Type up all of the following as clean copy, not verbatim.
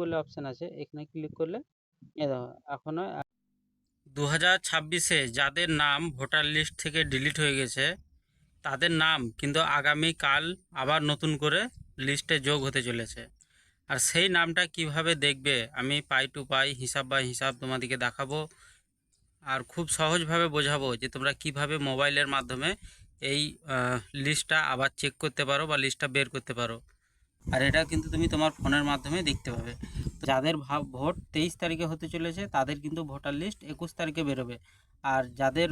বলে অপশান আছে, এখানে ক্লিক করলে এ দেখো এখনও 2026-এ যাদের নাম ভোটার লিস্ট থেকে ডিলিট হয়ে গেছে তাদের নাম কিন্তু আগামীকাল আবার নতুন করে লিস্টে যোগ হতে চলেছে। আর সেই নামটা কিভাবে দেখবে আমি পাই টু পাই, হিসাব বাই হিসাব তোমাদেরকে দেখাবো। আর খুব সহজভাবে বোঝাবো যে তোমরা কিভাবে মোবাইলের মাধ্যমে এই লিস্টটা আবার চেক করতে পারো বা লিস্টটা বের করতে পারো। আর এটা কিন্তু তুমি তোমার ফোনের মাধ্যমে দেখতে পাবে। তো যাদের ভোট 23 তারিখে হতে চলেছে তাদের কিন্তু ভোটার লিস্ট 21 তারিখে বেরোবে। আর যাদের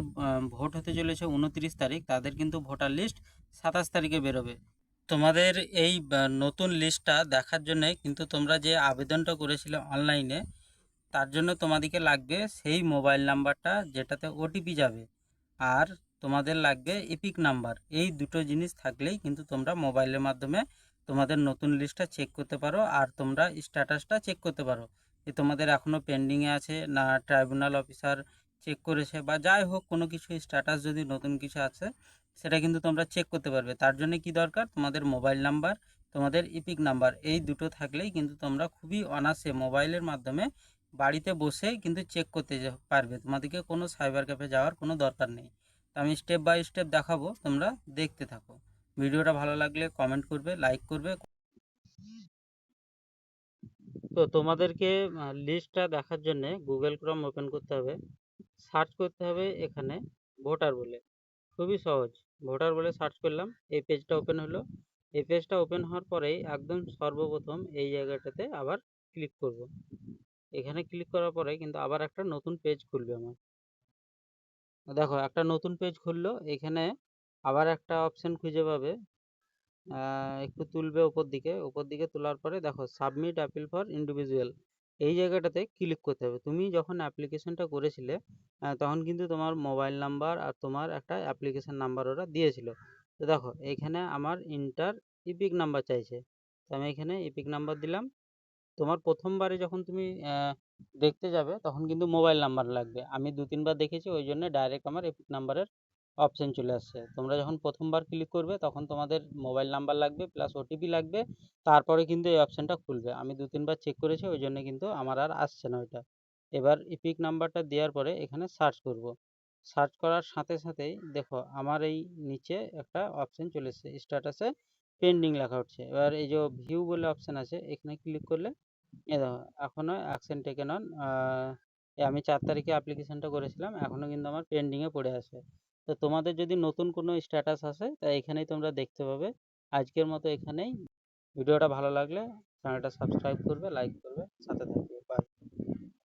ভোট হতে চলেছে 29 তারিখ তাদের কিন্তু ভোটার লিস্ট 27 তারিখে বেরোবে। তোমাদের এই নতুন লিস্টটা দেখার জন্যে কিন্তু তোমরা যে আবেদনটা করেছিলে অনলাইনে, তার জন্য তোমাদেরকে লাগবে সেই মোবাইল নাম্বারটা যেটাতে ওটিপি যাবে, আর তোমাদের লাগবে এপিক নাম্বার। এই দুটো জিনিস থাকলেই কিন্তু তোমরা মোবাইলের মাধ্যমে তোমাদের নতুন লিস্টটা চেক করতে পারো আর তোমরা স্ট্যাটাসটা চেক করতে পারো যে তোমাদের এখনও পেন্ডিংয়ে আছে না ট্রাইব্যুনাল অফিসার চেক করেছে বা যাই হোক কোনো কিছু স্ট্যাটাস যদি নতুন কিছু আছে সেটা কিন্তু তোমরা চেক করতে পারবে। তার জন্য কি দরকার, তোমাদের মোবাইল নাম্বার, তোমাদের ইপিক নাম্বার, এই দুটো থাকলেই কিন্তু তোমরা খুবই অনায়াসে মোবাইলের মাধ্যমে বাড়িতে বসে কিন্তু চেক করতে পারবে। তোমাদেরকে কোনো সাইবার ক্যাফে যাওয়ার কোনো দরকার নেই। তো আমি স্টেপ বাই স্টেপ দেখাবো, তোমরা দেখতে থাকো। ভিডিওটা ভালো লাগলে কমেন্ট করবে, লাইক করবে। তো তোমাদেরকে লিস্টটা দেখার জন্যে গুগল ক্রোম ওপেন করতে হবে, সার্চ করতে হবে এখানে ভোটার বলে। খুবই সহজ, ভোটার বলে সার্চ করলাম, এই পেজটা ওপেন হলো। এই পেজটা ওপেন হওয়ার পরেই একদম সর্বপ্রথম এই জায়গাটাতে আবার ক্লিক করব। এখানে ক্লিক করার পরে কিন্তু আবার একটা নতুন পেজ খুলবে আমার। দেখো একটা নতুন পেজ খুললো, এখানে আবার একটা অপশন খুঁজে পাবে, একটু তুলবে উপর দিকে তোলার পরে দেখো সাবমিট অ্যাপিল ফর ইন্ডিভিজুয়াল, এই জায়গাটাতে ক্লিক করতে হবে। তুমি যখন অ্যাপ্লিকেশনটা করেছিলে তখন কিন্তু তোমার মোবাইল নাম্বার আর তোমার একটা অ্যাপ্লিকেশন নাম্বার ওরা দিয়েছিল। তো দেখো এখানে আমার ইন্টার ইপিক নাম্বার চাইছে, তো আমি এখানে ইপিক নাম্বার দিলাম। তোমার প্রথমবারে যখন তুমি দেখতে যাবে তখন কিন্তু মোবাইল নাম্বার লাগবে, আমি 2-3 বার দেখেছি ওই জন্য ডাইরেক্ট আমার এপিক নাম্বারের অপশন চলে আসছে। তোমরা যখন প্রথমবার ক্লিক করবে তখন তোমাদের মোবাইল নাম্বার লাগবে প্লাস ওটিপি লাগবে, তারপরে কিন্তু এই অপশানটা খুলবে। আমি 2-3 বার চেক করেছি ওই জন্য কিন্তু আমার আর আসছে না ওইটা। এবার ইপিক নাম্বারটা দেওয়ার পরে এখানে সার্চ করব। সার্চ করার সাথে সাথেই দেখো আমার এই নিচে একটা অপশন চলে এসেছে, স্ট্যাটাসে পেন্ডিং লেখা উঠছে। এবার এই যে ভিউ বলে অপশান আছে এখানে ক্লিক করলে এ দেখো এখনও অ্যাকশন টেকেন অন, আমি 4 তারিখে অ্যাপ্লিকেশনটা করেছিলাম, এখনও কিন্তু আমার পেন্ডিংয়ে পড়ে আছে। তো তোমাদের যদি নতুন কোনো স্ট্যাটাস আসে তা এখানেই তোমরা দেখতে পাবে। আজকের মতো এখানেই। ভিডিওটা ভালো লাগলে চ্যানেলটা সাবস্ক্রাইব করবে, লাইক করবে, সাথে থাকবে। বাই।